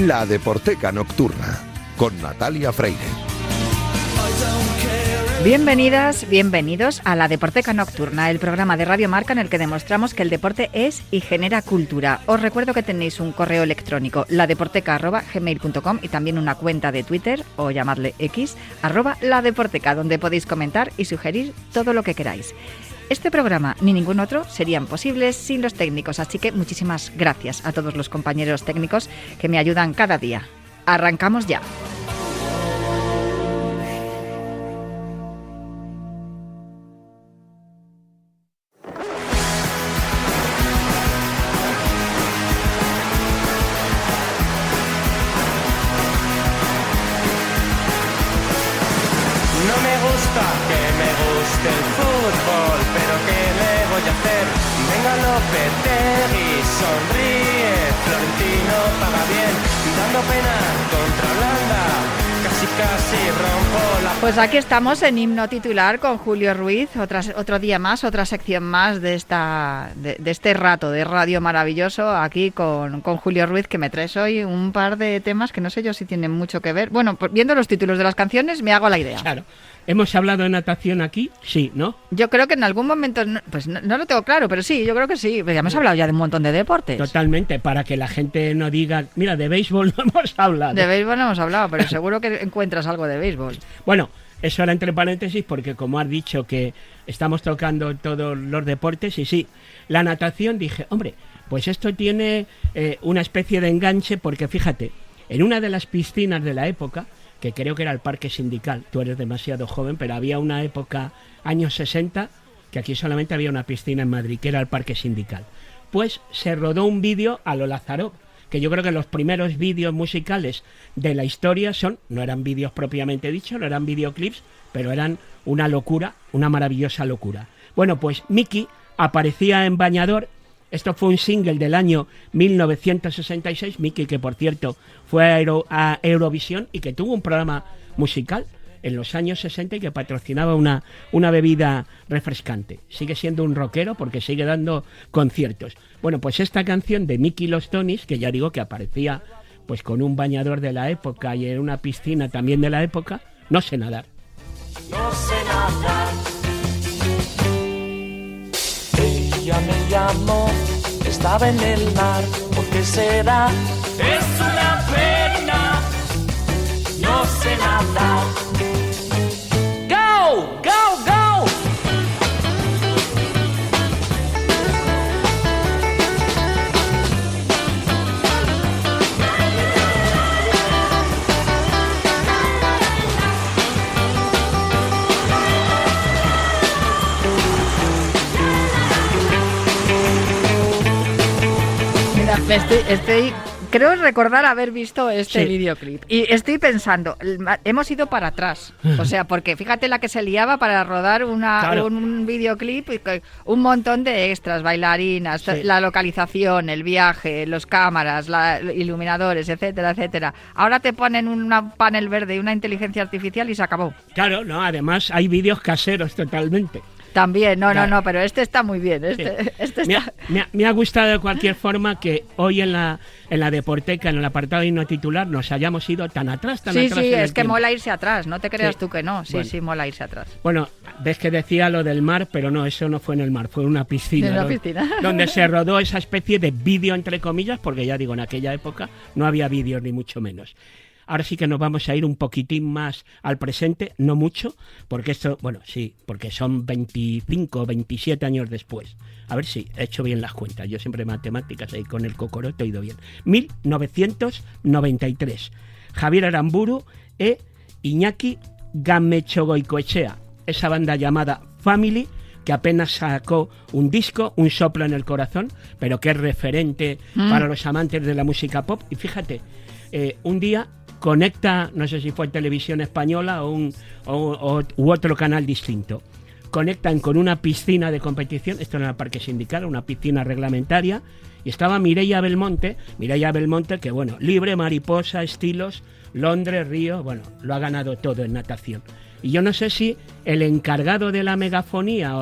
La Deporteca Nocturna, con Natalia Freire. Bienvenidas, bienvenidos a La Deporteca Nocturna, el programa de Radio Marca en el que demostramos que el deporte es y genera cultura. Os recuerdo que tenéis un correo electrónico, ladeporteca@gmail.com, y también una cuenta de Twitter, o llamadle X, @ladeporteca, donde podéis comentar y sugerir todo lo que queráis. Este programa ni ningún otro serían posibles sin los técnicos, así que muchísimas gracias a todos los compañeros técnicos que me ayudan cada día. Arrancamos ya. Pues aquí estamos en Himno Titular con Julio Ruiz, otro día más, otra sección más de este rato de radio maravilloso, aquí con Julio Ruiz, que me traes hoy un par de temas que no sé yo si tienen mucho que ver. Bueno, viendo los títulos de las canciones me hago la idea. Claro. ¿Hemos hablado de natación aquí? Sí, ¿no? Yo creo que en algún momento, pues no lo tengo claro, pero sí, yo creo que sí. Ya hemos hablado ya de un montón de deportes. Totalmente, para que la gente no diga, mira, de béisbol no hemos hablado. De béisbol no hemos hablado, pero seguro que encuentras algo de béisbol. Bueno, eso era entre paréntesis porque como has dicho que estamos tocando todos los deportes, y sí, la natación, dije, hombre, pues esto tiene una especie de enganche porque fíjate, en una de las piscinas de la época, que creo que era el Parque Sindical, tú eres demasiado joven, pero había una época, años 60, que aquí solamente había una piscina en Madrid, que era el Parque Sindical. Pues se rodó un vídeo a lo Lázaro, que yo creo que los primeros vídeos musicales de la historia no eran vídeos propiamente dichos, no eran videoclips, pero eran una locura, una maravillosa locura. Bueno, pues Miki aparecía en bañador. Esto fue un single del año 1966, Miki, que por cierto fue a Eurovisión y que tuvo un programa musical en los años 60 y que patrocinaba una bebida refrescante. Sigue siendo un rockero porque sigue dando conciertos. Bueno, pues esta canción de Miki y los Tonys, que ya digo que aparecía pues con un bañador de la época y en una piscina también de la época, no sé nadar. No sé nadar. Ella me llamó, estaba en el mar, ¿por qué será? Es una pena, no sé nadar. Go, go, go. Creo recordar haber visto este videoclip y estoy pensando, hemos ido para atrás, o sea, porque fíjate la que se liaba para rodar un videoclip, un montón de extras, bailarinas, la localización, el viaje, los cámaras, iluminadores, etcétera, etcétera. Ahora te ponen un panel verde y una inteligencia artificial y se acabó. Claro, no, además hay vídeos caseros totalmente. También, no, pero este está muy bien. Me ha gustado de cualquier forma que hoy en la Deporteca, en el apartado Himno Titular, nos hayamos ido tan atrás. Sí, es que mola irse atrás, no te creas tú que no. Sí, mola irse atrás. Bueno, ves que decía lo del mar, pero no, eso no fue en el mar, fue en una piscina. Donde se rodó esa especie de vídeo, entre comillas, porque ya digo, en aquella época no había vídeos ni mucho menos. Ahora sí que nos vamos a ir un poquitín más al presente, no mucho, porque esto, bueno, sí, porque son 25 o 27 años después. A ver si he hecho bien las cuentas, yo siempre matemáticas ahí con el cocorote he ido bien. 1993, Javier Aramburu e Iñaki Gamechogoicoechea, esa banda llamada Family, que apenas sacó un disco, Un soplo en el corazón, pero que es referente para los amantes de la música pop. Y fíjate, un día conecta, no sé si fue Televisión Española u otro canal distinto, conectan con una piscina de competición, esto en el Parque Sindical, una piscina reglamentaria, y estaba Mireia Belmonte, que bueno, libre, mariposa, estilos, Londres, Río, bueno, lo ha ganado todo en natación. Y yo no sé si el encargado de la megafonía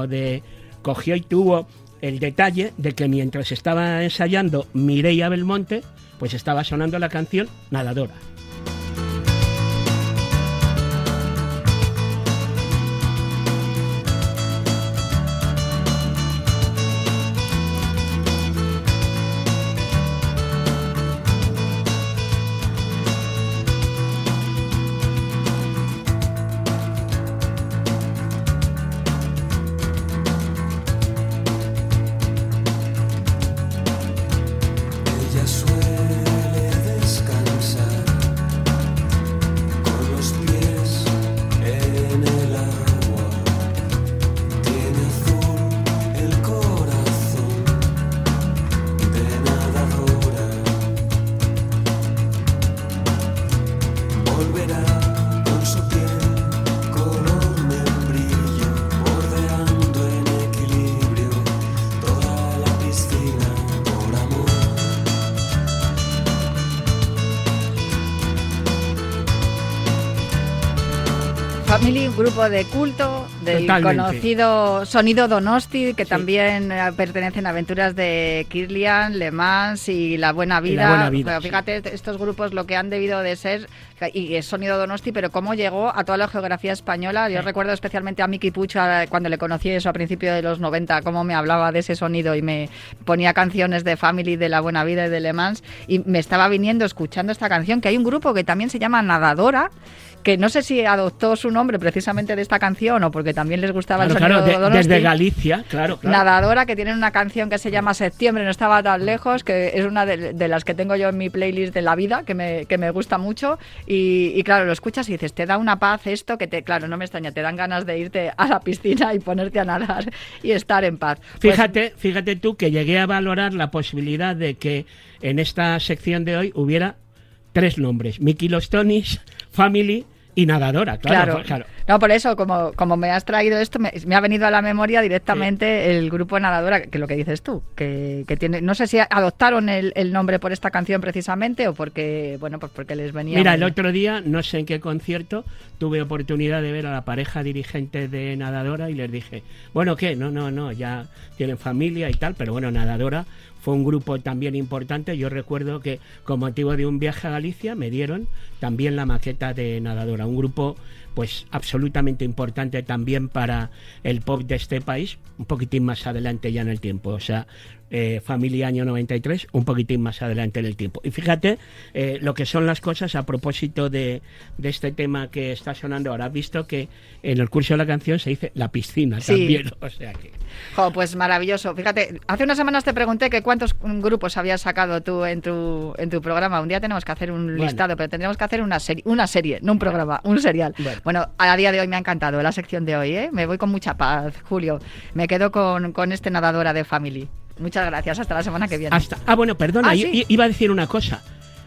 cogió y tuvo el detalle de que mientras estaba ensayando Mireia Belmonte, pues estaba sonando la canción Nadadora. Family, un grupo de culto del conocido Sonido Donosti, que también pertenecen a aventuras de Kirlian, Le Mans y La Buena Vida. Pero fíjate, estos grupos lo que han debido de ser, y es Sonido Donosti, pero cómo llegó a toda la geografía española. Yo recuerdo especialmente a Miki Puig cuando le conocí eso a principios de los 90, cómo me hablaba de ese sonido y me ponía canciones de Family, de La Buena Vida y de Le Mans, y me estaba viniendo escuchando esta canción, que hay un grupo que también se llama Nadadora, que no sé si adoptó su nombre precisamente de esta canción o porque también les gustaba el sonido de Donosti. Desde Galicia, claro. Nadadora, que tienen una canción que se llama Septiembre, no estaba tan lejos, que es una de las que tengo yo en mi playlist de la vida, que me gusta mucho, y claro, lo escuchas y dices, te da una paz esto, claro, no me extraña, te dan ganas de irte a la piscina y ponerte a nadar y estar en paz. Fíjate tú que llegué a valorar la posibilidad de que en esta sección de hoy hubiera 3 nombres: Miki Los Tonis, Family y Nadadora, claro. No, por eso, como me has traído esto, me ha venido a la memoria directamente el grupo Nadadora, que lo que dices tú, que tiene, no sé si adoptaron el nombre por esta canción precisamente o porque, bueno, pues porque les venía... Mira, el otro día, no sé en qué concierto, tuve oportunidad de ver a la pareja dirigente de Nadadora y les dije, bueno, ¿qué? No, ya tienen familia y tal, pero bueno, Nadadora fue un grupo también importante. Yo recuerdo que con motivo de un viaje a Galicia me dieron también la maqueta de Nadadora, un grupo pues absolutamente importante también para el pop de este país, un poquitín más adelante ya en el tiempo, o sea, Familia año 93, un poquitín más adelante en el tiempo. Y fíjate lo que son las cosas a propósito de este tema que está sonando ahora. Has visto que en el curso de la canción se dice la piscina también, o sea que... pues maravilloso. Fíjate, hace unas semanas te pregunté que cuántos grupos habías sacado tú en tu programa. Un día tenemos que hacer un listado, pero tendríamos que hacer una serie, no un programa, un serial. Bueno, a día de hoy me ha encantado la sección de hoy, me voy con mucha paz, Julio. Me quedo con este Nadadora de Family. Muchas gracias, hasta la semana que viene. Bueno, perdona, ¿sí? Iba a decir una cosa.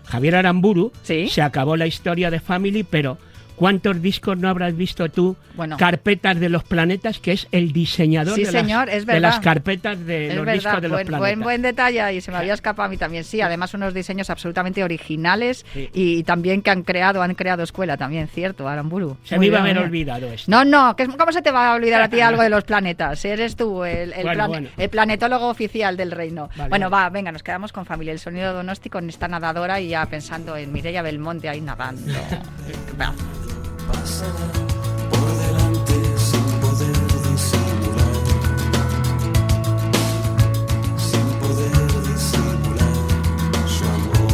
Javier Aramburu, se acabó la historia de Family, pero ¿cuántos discos no habrás visto tú? Carpetas de los planetas, que es el diseñador de las carpetas de los discos de los planetas. Buen detalle, y se me había escapado a mí también. Sí, además unos diseños absolutamente originales y también que han creado escuela también, cierto, Aramburu. Se me iba a haber olvidado esto. No, ¿cómo se te va a olvidar a ti algo de los planetas? Eres tú el planetólogo oficial del reino. Venga, nos quedamos con Familia, el sonido Donosti con esta Nadadora y ya pensando en Mireia Belmonte ahí nadando. Pasará por delante sin poder disimular, su amor.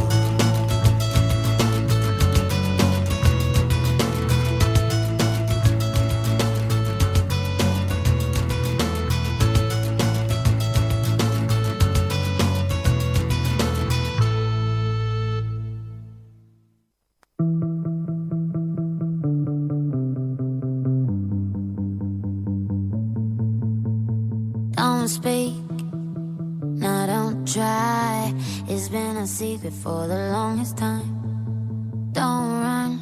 Don't speak, no, don't try. It's been a secret for the longest time. Don't run,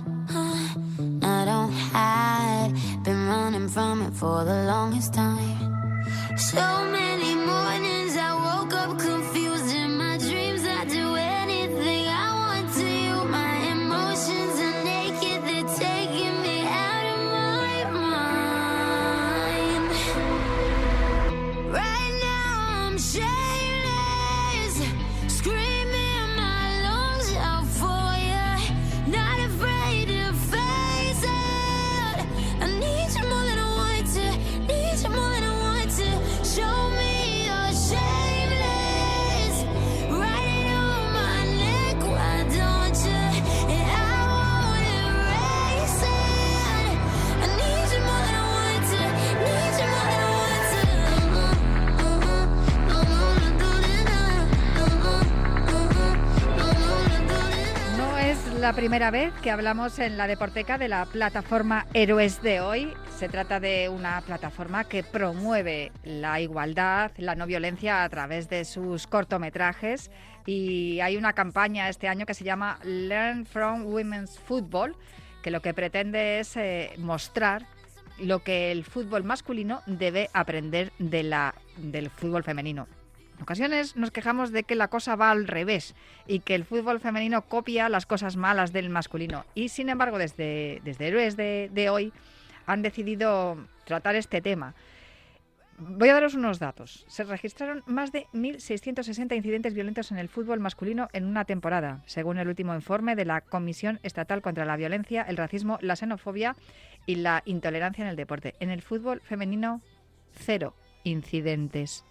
no, don't hide. Been running from it for the longest time. So many mornings I woke up confused. In my dreams I do anything I want to you. My emotions are naked, they're taking me out of my mind. Right now I'm shameless, screaming my lungs la primera vez que hablamos en la Deporteca de la plataforma Héroes de Hoy. Se trata de una plataforma que promueve la igualdad, la no violencia a través de sus cortometrajes, y hay una campaña este año que se llama Learn from Women's Football, que lo que pretende es mostrar lo que el fútbol masculino debe aprender del fútbol femenino. En ocasiones nos quejamos de que la cosa va al revés y que el fútbol femenino copia las cosas malas del masculino. Y sin embargo, desde Héroes de Hoy han decidido tratar este tema. Voy a daros unos datos. Se registraron más de 1.660 incidentes violentos en el fútbol masculino en una temporada, según el último informe de la Comisión Estatal contra la Violencia, el Racismo, la Xenofobia y la Intolerancia en el Deporte. En el fútbol femenino, 0 incidentes.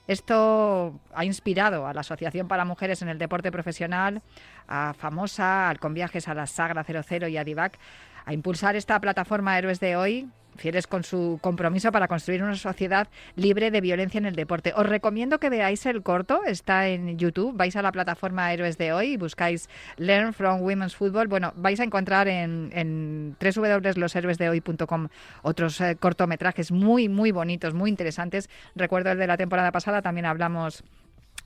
Esto ha inspirado a la Asociación para Mujeres en el Deporte Profesional, a Famosa, al Conviajes, a la Sagra 00 y a Divac a impulsar esta plataforma Héroes de Hoy, fieles con su compromiso para construir una sociedad libre de violencia en el deporte. Os recomiendo que veáis el corto, está en YouTube, vais a la plataforma Héroes de Hoy y buscáis Learn from Women's Football. Bueno, vais a encontrar en www.losheroesdehoy.com otros cortometrajes muy, muy bonitos, muy interesantes. Recuerdo el de la temporada pasada, también hablamos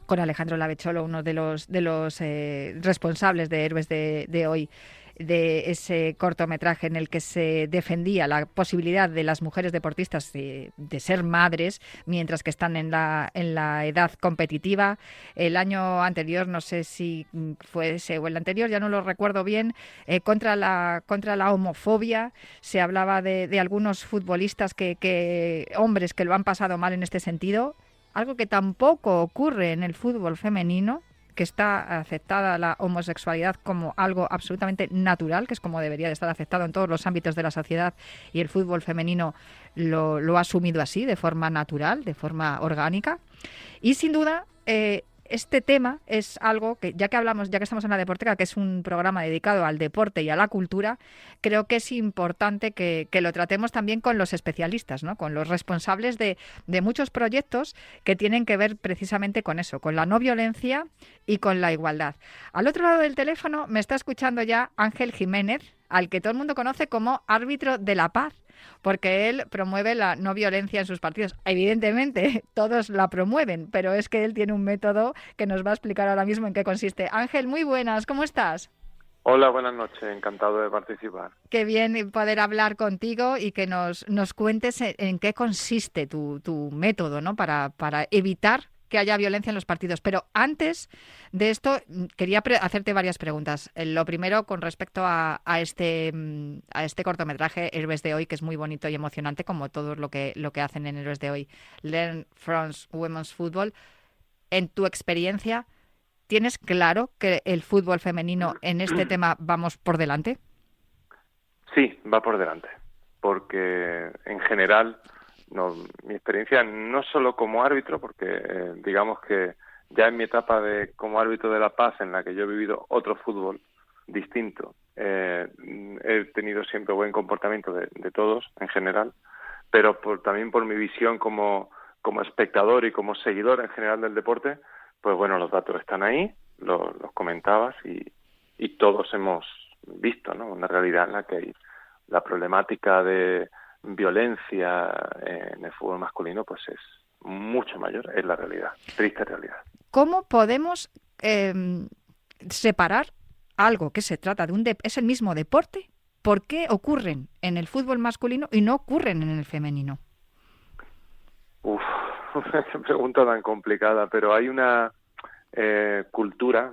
con Alejandro Lavecholo, uno de los responsables de Héroes de Hoy, de ese cortometraje en el que se defendía la posibilidad de las mujeres deportistas de ser madres mientras que están en la edad competitiva. El año anterior, no sé si fue ese o el anterior, ya no lo recuerdo bien, contra la homofobia. Se hablaba de algunos futbolistas hombres que lo han pasado mal en este sentido, algo que tampoco ocurre en el fútbol femenino, que está aceptada la homosexualidad como algo absolutamente natural, que es como debería de estar aceptado en todos los ámbitos de la sociedad, y el fútbol femenino lo ha asumido así, de forma natural, de forma orgánica. Y sin duda, este tema es algo que, ya que estamos en la Deporteca, que es un programa dedicado al deporte y a la cultura, creo que es importante que lo tratemos también con los especialistas, ¿no? Con los responsables de muchos proyectos que tienen que ver precisamente con eso, con la no violencia y con la igualdad. Al otro lado del teléfono me está escuchando ya Ángel Jiménez, al que todo el mundo conoce como árbitro de la paz, porque él promueve la no violencia en sus partidos. Evidentemente, todos la promueven, pero es que él tiene un método que nos va a explicar ahora mismo en qué consiste. Ángel, muy buenas, ¿cómo estás? Hola, buenas noches, encantado de participar. Qué bien poder hablar contigo y que nos cuentes en qué consiste tu método, ¿no? Para evitar que haya violencia en los partidos. Pero antes de esto, quería hacerte varias preguntas. Lo primero, con respecto a este cortometraje Héroes de Hoy, que es muy bonito y emocionante, como todo lo que hacen en Héroes de Hoy, Learn from Women's Football. En tu experiencia, ¿tienes claro que el fútbol femenino en este tema vamos por delante? Sí, va por delante, porque en general, mi experiencia no solo como árbitro, porque digamos que ya en mi etapa como árbitro de la paz, en la que yo he vivido otro fútbol distinto, he tenido siempre buen comportamiento de todos en general, pero también por mi visión como espectador y como seguidor en general del deporte, pues bueno, los datos están ahí, los comentabas y todos hemos visto, ¿no? Una realidad en la que hay la problemática de violencia en el fútbol masculino pues es mucho mayor, es la realidad, triste realidad. ¿Cómo podemos separar algo que se trata de es el mismo deporte? ¿Por qué ocurren en el fútbol masculino y no ocurren en el femenino? Qué pregunta tan complicada, pero hay una cultura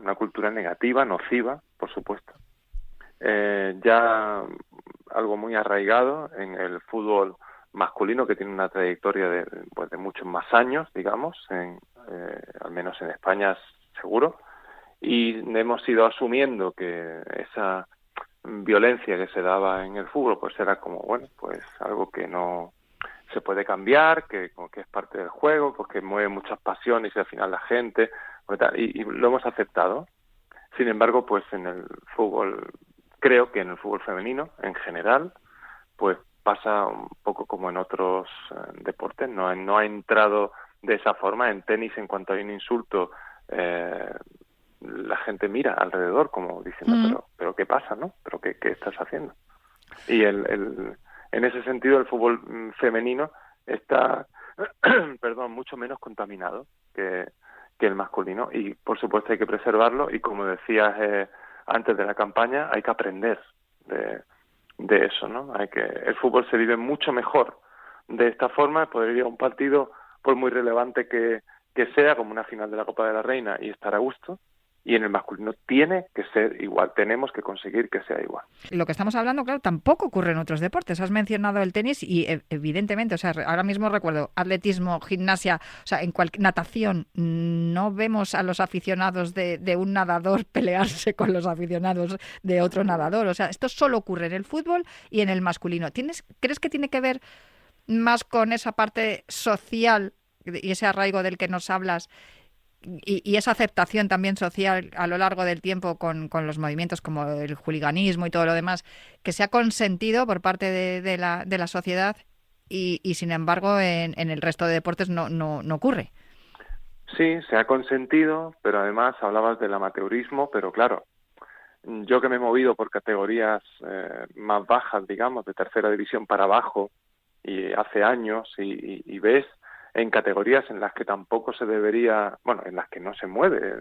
negativa, nociva, por supuesto, ya algo muy arraigado en el fútbol masculino, que tiene una trayectoria de muchos más años, digamos, al menos en España seguro, y hemos ido asumiendo que esa violencia que se daba en el fútbol pues era como, bueno, pues algo que no se puede cambiar, que es parte del juego, pues que mueve muchas pasiones y al final la gente, y lo hemos aceptado. Sin embargo, pues en el fútbol, creo que en el fútbol femenino, en general, pues pasa un poco como en otros deportes, no ha entrado de esa forma. En tenis, en cuanto hay un insulto, la gente mira alrededor como diciendo, pero ¿qué pasa, no? ¿Pero qué estás haciendo? Y en ese sentido el fútbol femenino está mucho menos contaminado que el masculino, y por supuesto hay que preservarlo, y como decías antes de la campaña, hay que aprender de eso, ¿no? El fútbol se vive mucho mejor de esta forma. Poder ir a un partido, por muy relevante que sea, como una final de la Copa de la Reina, y estar a gusto, y en el masculino tiene que ser igual, tenemos que conseguir que sea igual. Lo que estamos hablando, claro, tampoco ocurre en otros deportes. Has mencionado el tenis y evidentemente, o sea, ahora mismo recuerdo atletismo, gimnasia, o sea, en natación, no vemos a los aficionados de un nadador pelearse con los aficionados de otro nadador. O sea, esto solo ocurre en el fútbol y en el masculino. ¿Crees que tiene que ver más con esa parte social y ese arraigo del que nos hablas, y esa aceptación también social a lo largo del tiempo con los movimientos como el hooliganismo y todo lo demás, que se ha consentido por parte de la sociedad y sin embargo en el resto de deportes no ocurre? Sí, se ha consentido, pero además hablabas del amateurismo, pero claro, yo que me he movido por categorías más bajas, digamos, de tercera división para abajo, y hace años, y ves en categorías en las que tampoco se debería, en las que no se mueve,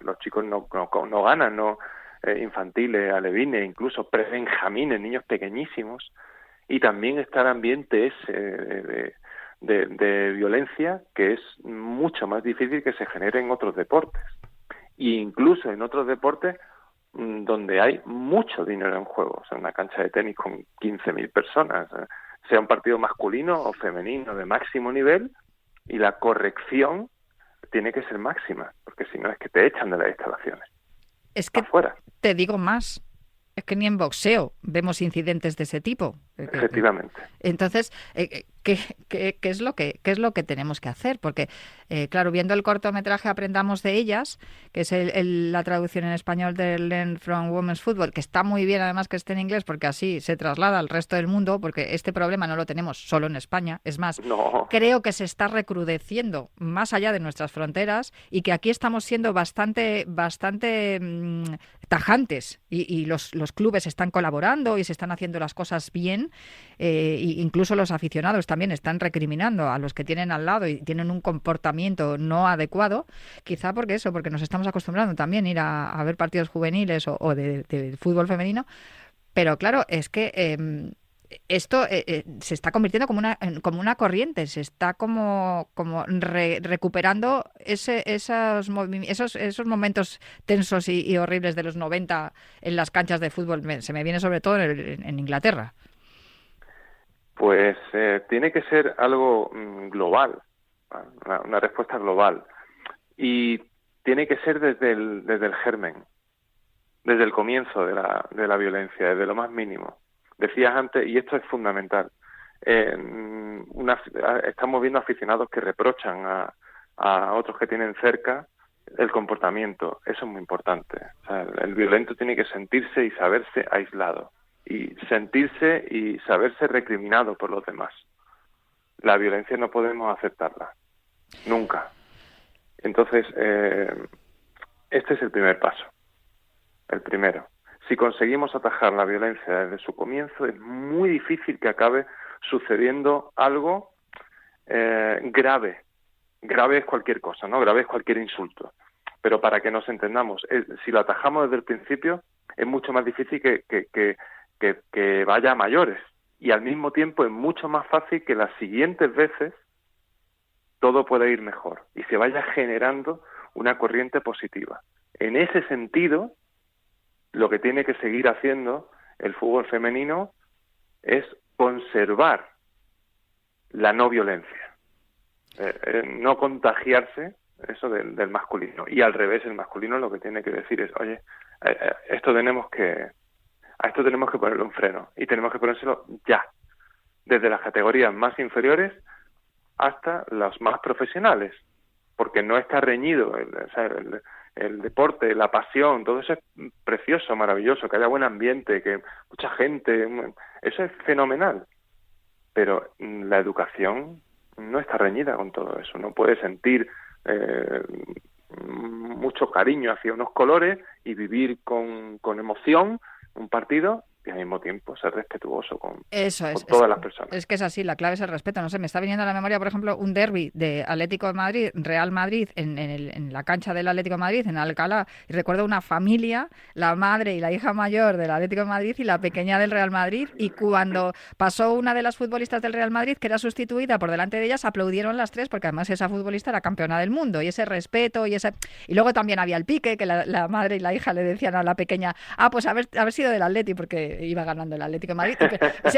los chicos no ganan, infantiles, alevines, incluso prebenjamines, niños pequeñísimos, y también está el ambiente ese de violencia, que es mucho más difícil que se genere en otros deportes, e incluso en otros deportes donde hay mucho dinero en juego, o sea, una cancha de tenis con 15.000 personas, sea un partido masculino o femenino de máximo nivel, y la corrección tiene que ser máxima, porque si no es que te echan de las instalaciones. Es que afuera. Te digo más, es que ni en boxeo vemos incidentes de ese tipo. Efectivamente. Entonces, ¿qué es lo que tenemos que hacer? Porque, claro, viendo el cortometraje Aprendamos de ellas, que es la traducción en español de Learn from Women's Football, que está muy bien además que esté en inglés, porque así se traslada al resto del mundo, porque este problema no lo tenemos solo en España. Es más, creo que se está recrudeciendo más allá de nuestras fronteras, y que aquí estamos siendo bastante tajantes, y los clubes están colaborando y se están haciendo las cosas bien. Incluso los aficionados también están recriminando a los que tienen al lado y tienen un comportamiento no adecuado, quizá porque nos estamos acostumbrando también a ir a ver partidos juveniles o de fútbol femenino, pero claro, es que esto se está convirtiendo como una corriente, se está como recuperando esos momentos tensos y horribles de los 90 en las canchas de fútbol. Se me viene sobre todo en Inglaterra. Pues tiene que ser algo global, una respuesta global, y tiene que ser desde el germen, desde el comienzo de la violencia, desde lo más mínimo. Decías antes, y esto es fundamental, estamos viendo aficionados que reprochan a otros que tienen cerca el comportamiento. Eso es muy importante. O sea, el violento tiene que sentirse y saberse aislado, y sentirse y saberse recriminado por los demás. La violencia no podemos aceptarla, nunca. Entonces, este es el primer paso, el primero. Si conseguimos atajar la violencia desde su comienzo, es muy difícil que acabe sucediendo algo grave. Grave es cualquier cosa, ¿no? Grave es cualquier insulto. Pero para que nos entendamos, si lo atajamos desde el principio, es mucho más difícil que vaya a mayores. Y al mismo tiempo es mucho más fácil que las siguientes veces todo pueda ir mejor y se vaya generando una corriente positiva. En ese sentido, lo que tiene que seguir haciendo el fútbol femenino es conservar la no violencia, no contagiarse eso del masculino. Y al revés, el masculino lo que tiene que decir es, oye, a esto tenemos que ponerle un freno, y tenemos que ponérselo ya, desde las categorías más inferiores hasta las más profesionales, porque no está reñido el deporte, la pasión, todo eso es precioso, maravilloso, que haya buen ambiente, que mucha gente, eso es fenomenal, pero la educación no está reñida con todo eso. No puede sentir mucho cariño hacia unos colores y vivir con emoción un partido y al mismo tiempo ser respetuoso con todas las personas. Es que es así, la clave es el respeto. No sé, me está viniendo a la memoria, por ejemplo, un derbi de Atlético de Madrid, Real Madrid, en la cancha del Atlético de Madrid, en Alcalá. Y recuerdo una familia, la madre y la hija mayor del Atlético de Madrid y la pequeña del Real Madrid. Y cuando pasó una de las futbolistas del Real Madrid, que era sustituida por delante de ellas, aplaudieron las tres, porque además esa futbolista era campeona del mundo. Y ese respeto y luego también había el pique, que la madre y la hija le decían a la pequeña, pues haber sido del Atleti, porque iba ganando el Atlético de Madrid.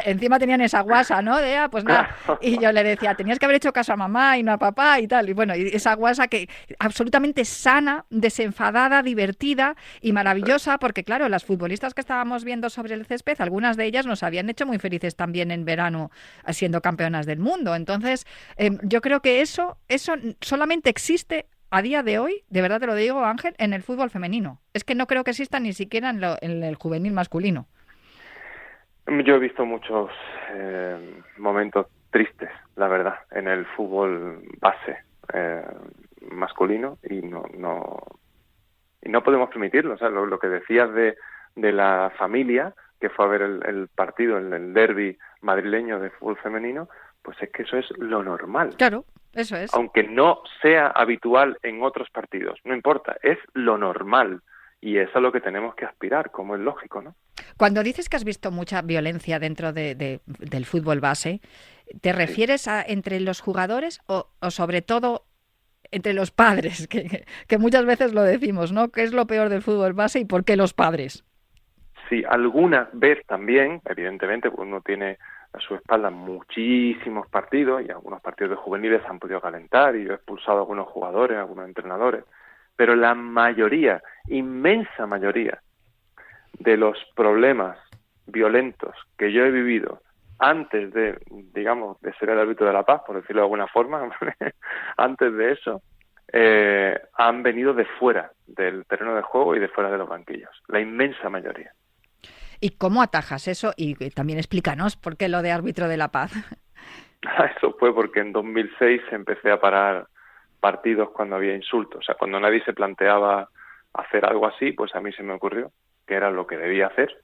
Encima tenían esa guasa, ¿no? De, pues nada. Y yo le decía, tenías que haber hecho caso a mamá y no a papá y tal. Y bueno, y esa guasa que absolutamente sana, desenfadada, divertida y maravillosa, porque claro, las futbolistas que estábamos viendo sobre el césped, algunas de ellas nos habían hecho muy felices también en verano siendo campeonas del mundo. Entonces, yo creo que eso solamente existe a día de hoy, de verdad te lo digo, Ángel, en el fútbol femenino. Es que no creo que exista ni siquiera en el juvenil masculino. Yo he visto muchos momentos tristes, la verdad, en el fútbol base masculino y no podemos permitirlo. O sea, lo que decías de la familia que fue a ver el partido, el derbi madrileño de fútbol femenino, pues es que eso es lo normal. Claro, eso es. Aunque no sea habitual en otros partidos, no importa, es lo normal. Y eso es a lo que tenemos que aspirar, como es lógico, ¿no? Cuando dices que has visto mucha violencia dentro del fútbol base, ¿te refieres a entre los jugadores o sobre todo entre los padres? Que muchas veces lo decimos, ¿no? ¿Qué es lo peor del fútbol base y por qué los padres? Sí, alguna vez también, evidentemente, pues uno tiene a su espalda muchísimos partidos y algunos partidos de juveniles han podido calentar y yo he expulsado a algunos jugadores, a algunos entrenadores. Pero la mayoría, inmensa mayoría, de los problemas violentos que yo he vivido antes de, digamos, de ser el árbitro de la paz, por decirlo de alguna forma, antes de eso, han venido de fuera del terreno de juego y de fuera de los banquillos, la inmensa mayoría. ¿Y cómo atajas eso? Y también explícanos por qué lo de árbitro de la paz. Eso fue porque en 2006 empecé a parar partidos cuando había insultos. O sea, cuando nadie se planteaba hacer algo así, pues a mí se me ocurrió que era lo que debía hacer.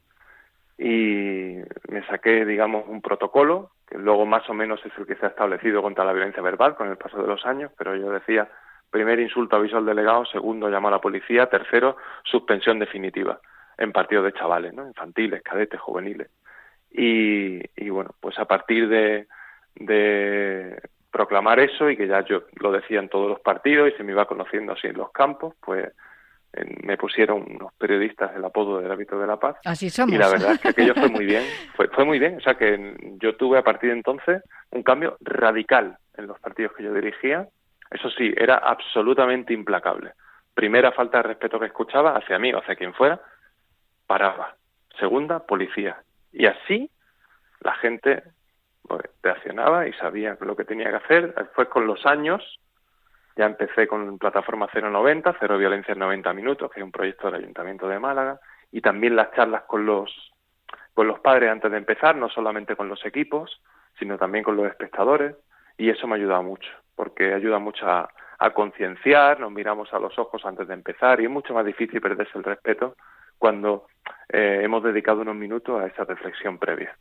Y me saqué, digamos, un protocolo, que luego más o menos es el que se ha establecido contra la violencia verbal con el paso de los años, pero yo decía, primer insulto, aviso al delegado, segundo, llamo a la policía, tercero, suspensión definitiva en partidos de chavales, ¿no? Infantiles, cadetes, juveniles. Y bueno, pues a partir de proclamar eso y que ya yo lo decía en todos los partidos y se me iba conociendo así en los campos, pues me pusieron unos periodistas el apodo del árbitro de la paz. Así somos. Y la verdad es que aquello fue muy bien, fue muy bien. O sea que yo tuve a partir de entonces un cambio radical en los partidos que yo dirigía. Eso sí, era absolutamente implacable. Primera, falta de respeto que escuchaba hacia mí o hacia quien fuera, paraba. Segunda, policía. Y así la gente pues reaccionaba y sabía lo que tenía que hacer. Después, con los años, ya empecé con plataforma 090, Cero Violencia en 90 Minutos, que es un proyecto del Ayuntamiento de Málaga, y también las charlas con los padres antes de empezar, no solamente con los equipos, sino también con los espectadores, y eso me ha ayudado mucho, porque ayuda mucho a concienciar, nos miramos a los ojos antes de empezar, y es mucho más difícil perderse el respeto cuando hemos dedicado unos minutos a esa reflexión previa.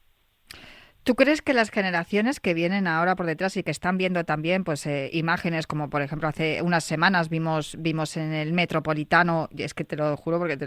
¿Tú crees que las generaciones que vienen ahora por detrás y que están viendo también pues imágenes como, por ejemplo, hace unas semanas vimos en el Metropolitano, y es que te lo juro porque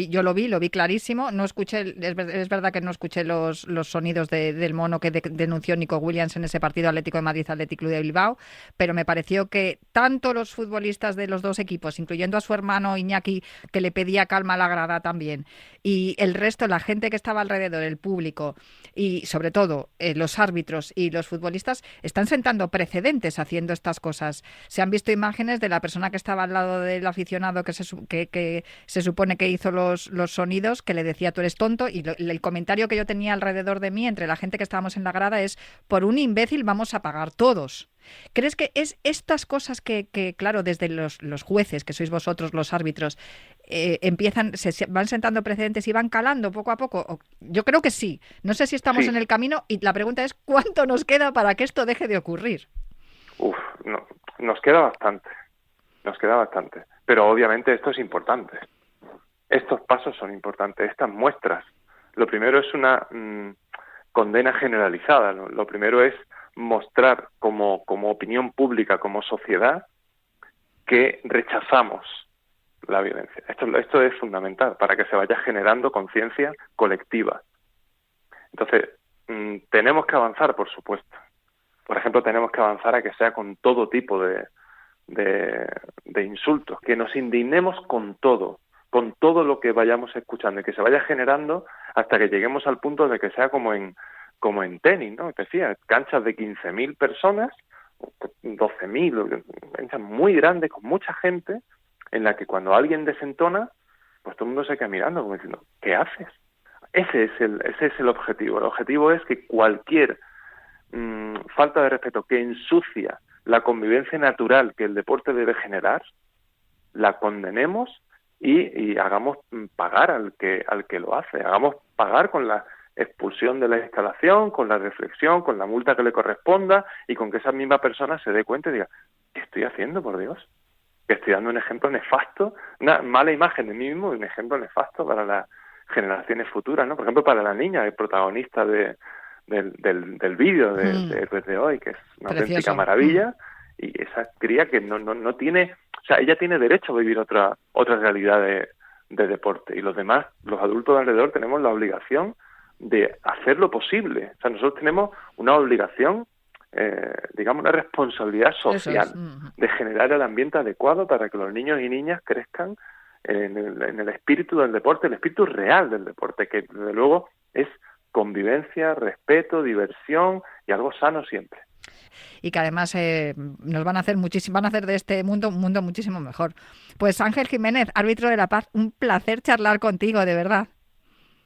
yo lo vi clarísimo, no escuché, es verdad que no escuché los sonidos del mono que denunció Nico Williams en ese partido Atlético de Madrid, Athletic Club de Bilbao, pero me pareció que tanto los futbolistas de los dos equipos, incluyendo a su hermano Iñaki, que le pedía calma a la grada también, y el resto, la gente que estaba alrededor, el público, y sobre todo los árbitros y los futbolistas están sentando precedentes haciendo estas cosas. Se han visto imágenes de la persona que estaba al lado del aficionado que se supone que hizo los sonidos, que le decía tú eres tonto, y el comentario que yo tenía alrededor de mí, entre la gente que estábamos en la grada, es por un imbécil vamos a pagar todos. ¿Crees que es estas cosas que claro, desde los jueces, que sois vosotros los árbitros, se van sentando precedentes y van calando poco a poco? Yo creo que sí. No sé si estamos en el camino y la pregunta es ¿cuánto nos queda para que esto deje de ocurrir? No, nos queda bastante. Pero obviamente esto es importante. Estos pasos son importantes, estas muestras. Lo primero es una condena generalizada, ¿no? Lo primero es mostrar como opinión pública, como sociedad, que rechazamos la violencia. Esto es fundamental para que se vaya generando conciencia colectiva. Entonces, tenemos que avanzar, por supuesto. Por ejemplo, tenemos que avanzar a que sea con todo tipo de insultos, que nos indignemos con todo lo que vayamos escuchando y que se vaya generando hasta que lleguemos al punto de que sea como en tenis, ¿no? Te decía, canchas de 15.000 personas, 12.000, canchas muy grandes con mucha gente, en la que cuando alguien desentona, pues todo el mundo se queda mirando como diciendo, ¿qué haces? Ese es el objetivo. El objetivo es que cualquier falta de respeto que ensucia la convivencia natural que el deporte debe generar, la condenemos y hagamos pagar al que lo hace, hagamos pagar con la expulsión de la instalación, con la reflexión, con la multa que le corresponda y con que esa misma persona se dé cuenta y diga, ¿qué estoy haciendo, por Dios? Que estoy dando un ejemplo nefasto, una mala imagen de mí mismo y un ejemplo nefasto para las generaciones futuras, ¿no? Por ejemplo, para la niña, el protagonista del vídeo de Héroes de Hoy, que es una auténtica maravilla, y esa cría que no tiene, o sea, ella tiene derecho a vivir otra realidad de deporte, y los demás, los adultos de alrededor, tenemos la obligación de hacer lo posible. O sea, nosotros tenemos una obligación, digamos, una responsabilidad social de generar el ambiente adecuado para que los niños y niñas crezcan en el espíritu del deporte, el espíritu real del deporte, que desde luego es convivencia, respeto, diversión y algo sano siempre. Y que además nos van a hacer de este mundo un mundo muchísimo mejor. Pues Ángel Jiménez, árbitro de La Paz, un placer charlar contigo, de verdad.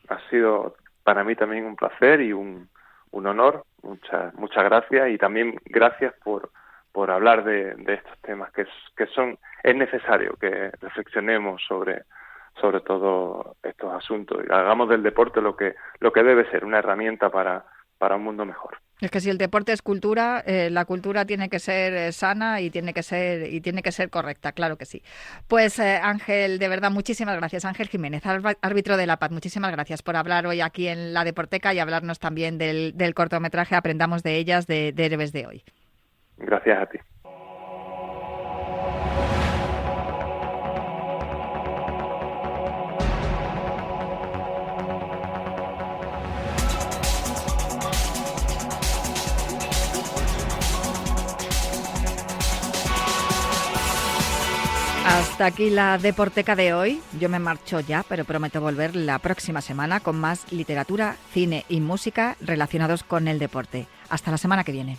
Ha sido para mí también un placer y un honor. Muchas gracias, y también gracias por hablar de estos temas que es necesario que reflexionemos sobre todos estos asuntos y hagamos del deporte lo que debe ser, una herramienta para un mundo mejor. Es que si el deporte es cultura, la cultura tiene que ser sana y tiene que ser correcta, claro que sí. Pues Ángel, de verdad, muchísimas gracias. Ángel Jiménez, árbitro de La Paz, muchísimas gracias por hablar hoy aquí en La Deporteca y hablarnos también del cortometraje Aprendamos de ellas, de Héroes de Hoy. Gracias a ti. Hasta aquí la Deporteca de hoy. Yo me marcho ya, pero prometo volver la próxima semana con más literatura, cine y música relacionados con el deporte. Hasta la semana que viene.